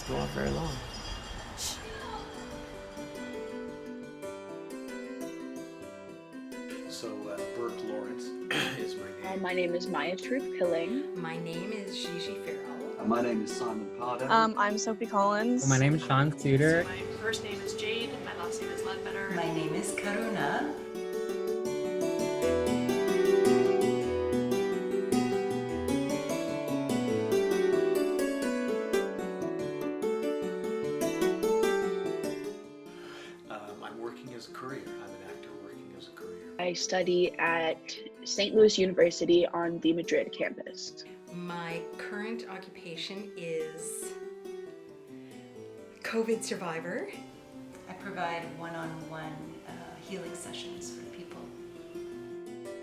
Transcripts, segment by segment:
last go on very long. So, Burke Lawrence is my name. My name is Maia Taruc-Pilling. My name is Gigi Farrell. My name is Simon Pardoe. I'm Sophie Collins. My name is Shaun Soutar. My first name is Jade, my last name is Leadbetter. My name is Karuna. I'm working as a career. I'm an actor working as a career. I study at St. Louis University on the Madrid campus. My current occupation is COVID survivor. I provide one-on-one healing sessions for people.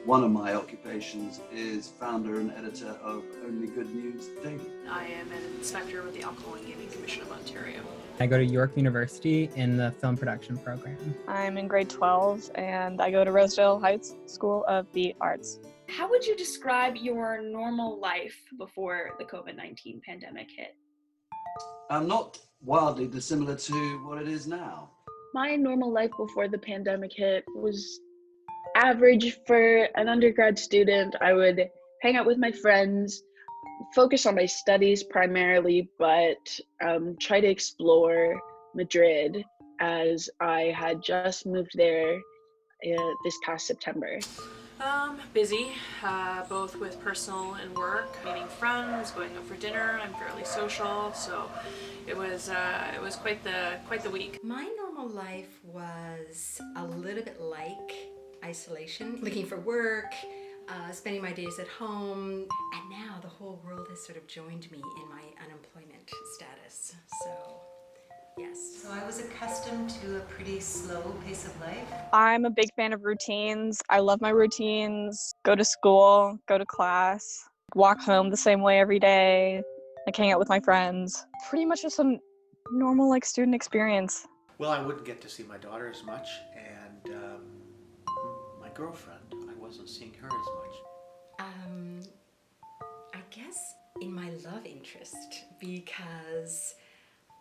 One of my occupations is founder and editor of Only Good News Daily. I am an inspector with the Alcohol and Gaming Commission of Ontario. I go to York University in the film production program. I'm in grade 12 and I go to Rosedale Heights School of the Arts. How would you describe your normal life before the COVID-19 pandemic hit? Not wildly dissimilar to what it is now. My normal life before the pandemic hit was average for an undergrad student. I would hang out with my friends, focus on my studies primarily, but try to explore Madrid as I had just moved there this past September. Busy, both with personal and work, meeting friends, going out for dinner. I'm fairly social, so it was quite the week. My normal life was a little bit like isolation, looking for work, spending my days at home, and now the whole world has sort of joined me in my unemployment status. So, yes. So I was accustomed to a pretty slow pace of life. I'm a big fan of routines. I love my routines. Go to school, go to class, walk home the same way every day, like hang out with my friends. Pretty much just a normal like student experience. Well, I wouldn't get to see my daughter as much, and my girlfriend, I wasn't seeing her as much. I guess in my love interest, because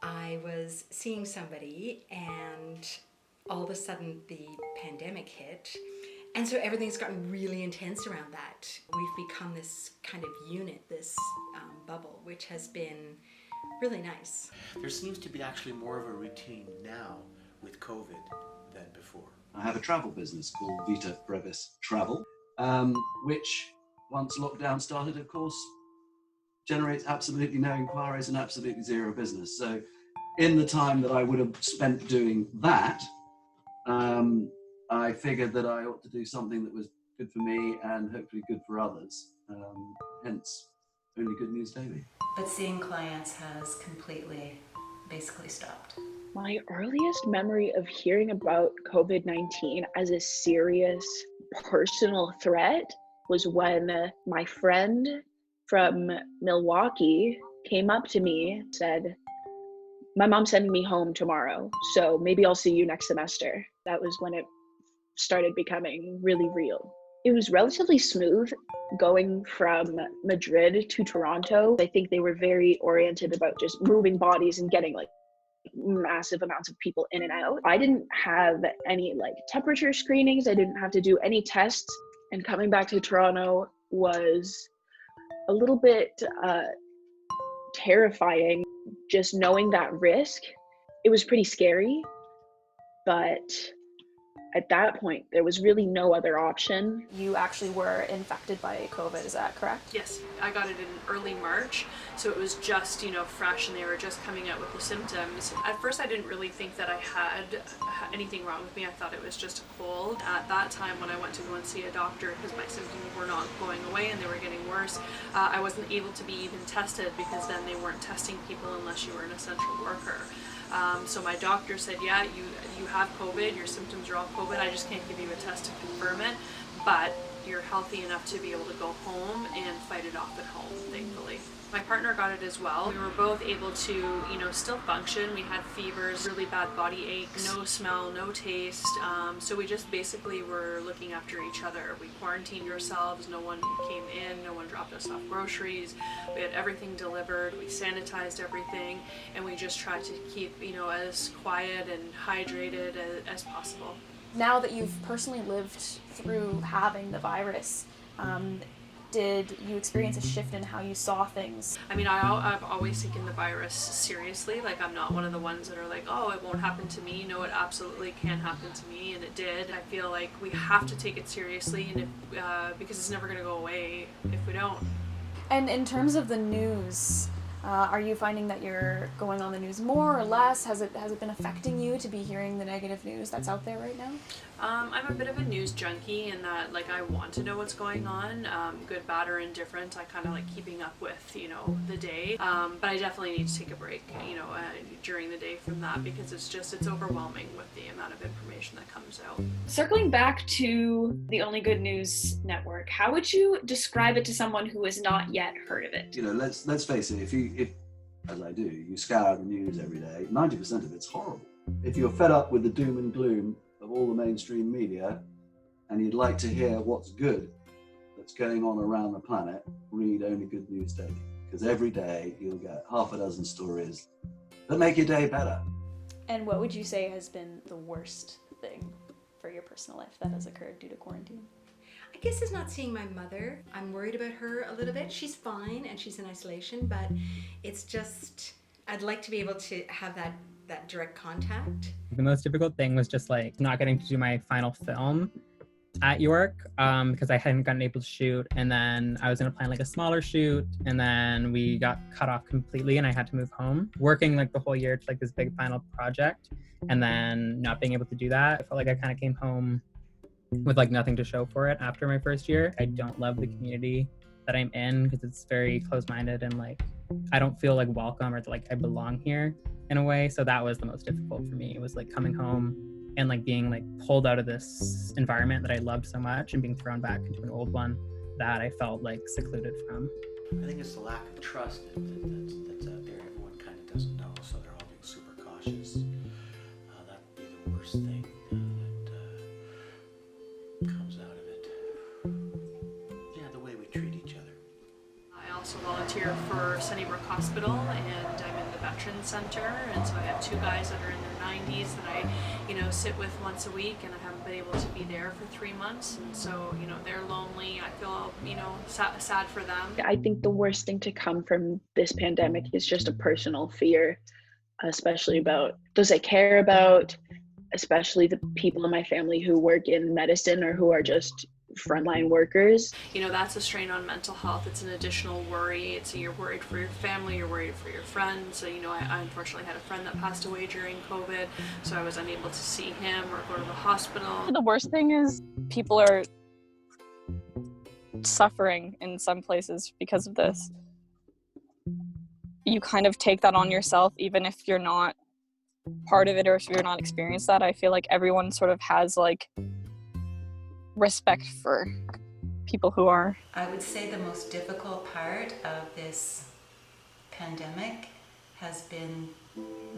I was seeing somebody and all of a sudden the pandemic hit, and so everything's gotten really intense around that. We've become this kind of unit, this bubble, which has been really nice. There seems to be actually more of a routine now with COVID than before. I have a travel business called Vita Brevis Travel, which once lockdown started, of course, generates absolutely no inquiries and absolutely zero business. So in the time that I would have spent doing that, I figured that I ought to do something that was good for me and hopefully good for others. Hence, Only Good News Daily. But seeing clients has basically stopped. My earliest memory of hearing about COVID-19 as a serious personal threat was when my friend from Milwaukee came up to me and said, "My mom's sending me home tomorrow, so maybe I'll see you next semester." That was when it started becoming really real. It was relatively smooth going from Madrid to Toronto. I think they were very oriented about just moving bodies and getting like massive amounts of people in and out. I didn't have any like temperature screenings. I didn't have to do any tests. And coming back to Toronto was a little bit terrifying, just knowing that risk. It was pretty scary, but at that point, there was really no other option. You actually were infected by COVID, is that correct? Yes, I got it in early March, so it was just, fresh, and they were just coming out with the symptoms. At first, I didn't really think that I had anything wrong with me. I thought it was just a cold. At that time, when I went to go and see a doctor, because my symptoms were not going away and they were getting worse, I wasn't able to be even tested because then they weren't testing people unless you were an essential worker. So my doctor said, yeah, you have COVID, your symptoms are all COVID, I just can't give you a test to confirm it, but you're healthy enough to be able to go home and fight it off at home, thankfully. My partner got it as well. We were both able to, still function. We had fevers, really bad body aches, no smell, no taste. So we just basically were looking after each other. We quarantined ourselves. No one came in. No one dropped us off groceries. We had everything delivered. We sanitized everything. And we just tried to keep, as quiet and hydrated as possible. Now that you've personally lived through having the virus, did you experience a shift in how you saw things? I mean, I've always taken the virus seriously. Like, I'm not one of the ones that are like, oh, it won't happen to me. No, it absolutely can happen to me, and it did. I feel like we have to take it seriously, and because it's never going to go away if we don't. And in terms of the news, are you finding that you're going on the news more or less? Has it been affecting you to be hearing the negative news that's out there right now? I'm a bit of a news junkie in that, I want to know what's going on, good, bad, or indifferent. I kind of like keeping up with, the day. But I definitely need to take a break, during the day from that, because it's overwhelming with the amount of information that comes out. Circling back to the Only Good News Network, how would you describe it to someone who has not yet heard of it? Let's face it, if as I do, you scour the news every day, 90% of it's horrible. If you're fed up with the doom and gloom of all the mainstream media and you'd like to hear what's good that's going on around the planet, read Only Good News Daily, because every day you'll get half a dozen stories that make your day better. And what would you say has been the worst thing for your personal life that has occurred due to quarantine? I guess it's not seeing my mother. I'm worried about her a little bit. She's fine and she's in isolation, but it's just, I'd like to be able to have that direct contact. The most difficult thing was just not getting to do my final film at York because I hadn't gotten able to shoot, and then I was gonna plan a smaller shoot, and then we got cut off completely and I had to move home. Working the whole year to this big final project, and then not being able to do that, I felt like I kind of came home with nothing to show for it after my first year. I don't love the community that I'm in because it's very close-minded, and I don't feel welcome or I belong here in a way. So that was the most difficult for me. It was coming home and being pulled out of this environment that I loved so much and being thrown back into an old one that I felt secluded from. I think it's the lack of trust that's out there. Everyone kind of doesn't know, so they're all being super cautious. That'd be the worst thing that comes out of it. Yeah, the way we treat each other. I also volunteer for Sunnybrook Hospital, and I'm in the Veterans Center, and so I have two guys that are in their 90s that I, sit with once a week, and I haven't been able to be there for 3 months, and so, they're lonely. I feel, sad for them. I think the worst thing to come from this pandemic is just a personal fear, especially about those I care about, especially the people in my family who work in medicine or who are just frontline workers. That's a strain on mental health. It's an additional worry. You're worried for your family, you're worried for your friends. So, I unfortunately had a friend that passed away during COVID, so I was unable to see him or go to the hospital. The worst thing is people are suffering in some places because of this. You kind of take that on yourself, even if you're not part of it or if you're not experienced that. I feel like everyone sort of has respect for people who are. I would say the most difficult part of this pandemic has been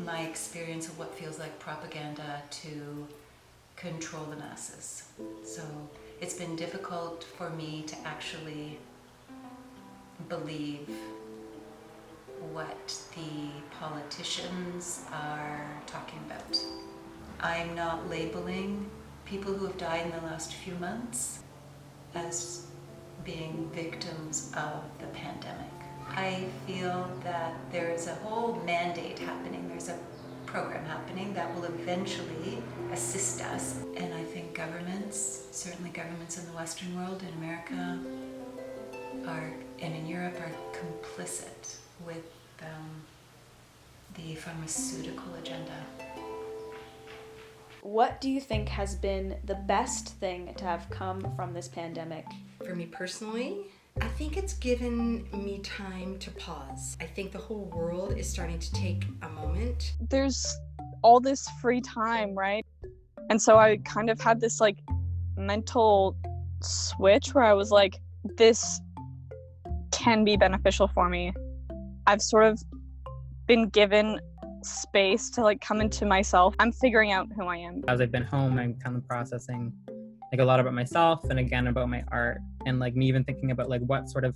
my experience of what feels like propaganda to control the masses. So it's been difficult for me to actually believe what the politicians are talking about. I'm not labeling people who have died in the last few months as being victims of the pandemic. I feel that there is a whole mandate happening. There's a program happening that will eventually assist us. And I think governments, certainly governments in the Western world, in America, and in Europe, are complicit with the pharmaceutical agenda. What do you think has been the best thing to have come from this pandemic? For me personally, I think it's given me time to pause. I think the whole world is starting to take a moment. There's all this free time, right? And so I kind of had this mental switch where I was like, this can be beneficial for me. I've sort of been given space to like come into myself. I'm figuring out who I am. As I've been home, I'm kind of processing like a lot about myself and again about my art, and like me even thinking about like what sort of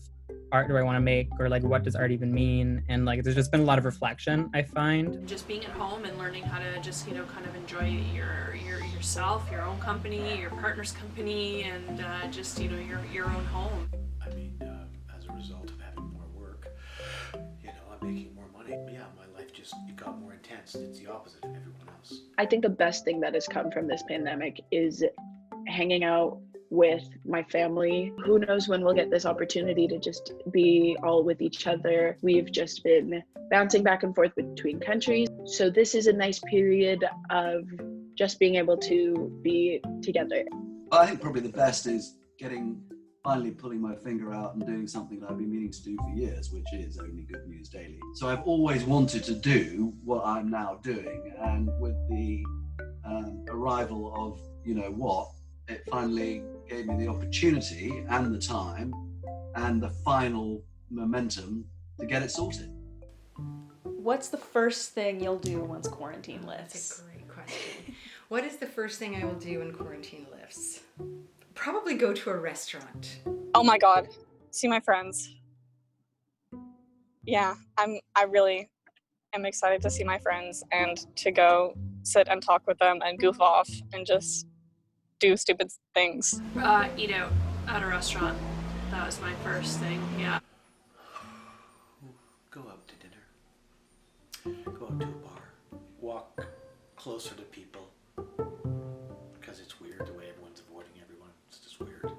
art do I want to make, or like what does art even mean, and like there's just been a lot of reflection, I find. Just being at home and learning how to just, you know, kind of enjoy yourself, your own company, your partner's company, and just, you know, your own home. I mean, as a result of having more work, you know, I'm making more money. Yeah, my life just, it got more intense. It's the opposite of everyone else. I think the best thing that has come from this pandemic is hanging out with my family. Who knows when we'll get this opportunity to just be all with each other. We've just been bouncing back and forth between countries. So this is a nice period of just being able to be together. I think probably the best is finally pulling my finger out and doing something that I've been meaning to do for years, which is Only Good News Daily. So I've always wanted to do what I'm now doing, and with the arrival of, you know what, it finally gave me the opportunity and the time and the final momentum to get it sorted. What's the first thing you'll do once quarantine lifts? That's a great question. What is the first thing I will do when quarantine lifts? Probably go to a restaurant. Oh my God, see my friends. Yeah, I really am excited to see my friends and to go sit and talk with them and goof off and just do stupid things. Eat out at a restaurant. That was my first thing, yeah. Go out to dinner. Go out to a bar. Walk closer to people. Because it's weird the way everyone's avoiding everyone. It's just weird.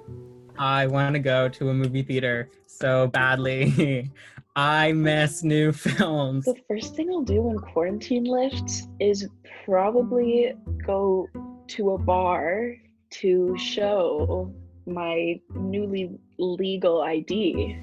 I want to go to a movie theater so badly. I miss new films. The first thing I'll do when quarantine lifts is probably go to a bar to show my newly legal ID.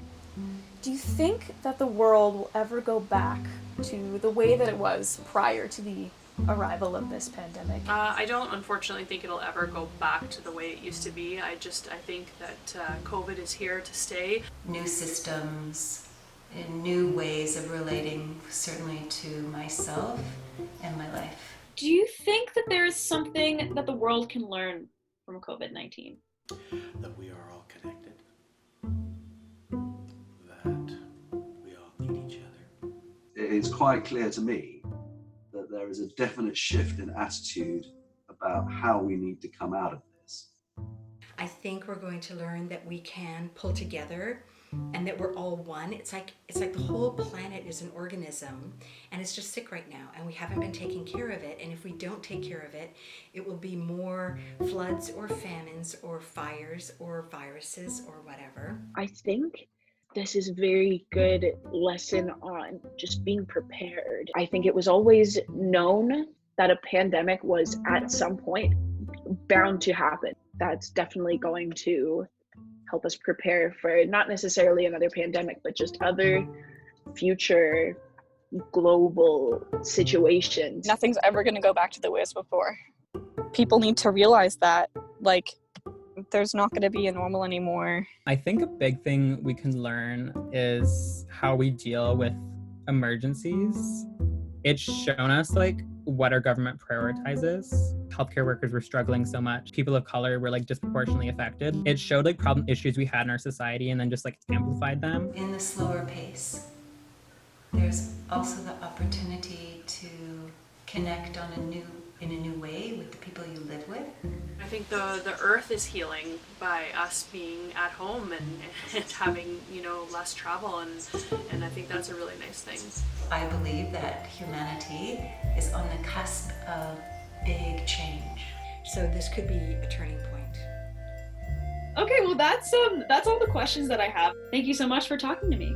Do you think that the world will ever go back to the way that it was prior to the arrival of this pandemic? I don't unfortunately think it'll ever go back to the way it used to be. I think that COVID is here to stay. New systems and new ways of relating, certainly to myself and my life. Do you think that there is something that the world can learn from COVID-19? That we are all connected. That we all need each other. It is quite clear to me that there is a definite shift in attitude about how we need to come out of this. I think we're going to learn that we can pull together and that we're all one. It's like the whole planet is an organism and it's just sick right now and we haven't been taking care of it, and if we don't take care of it, it will be more floods or famines or fires or viruses or whatever. I think this is a very good lesson on just being prepared. I think it was always known that a pandemic was at some point bound to happen. That's definitely going to help us prepare for not necessarily another pandemic, but just other future global situations. Nothing's ever going to go back to the way it was before. People need to realize that, like, there's not going to be a normal anymore. I think a big thing we can learn is how we deal with emergencies. It's shown us like what our government prioritizes. Healthcare workers were struggling so much. People of color were like disproportionately affected. It showed like problem issues we had in our society and then just like amplified them. In the slower pace, there's also the opportunity to connect in a new way with the people you live with. I think the earth is healing by us being at home and having, you know, less travel, and I think that's a really nice thing. I believe that humanity is on the cusp of big change. So this could be a turning point. Okay, well that's all the questions that I have. Thank you so much for talking to me.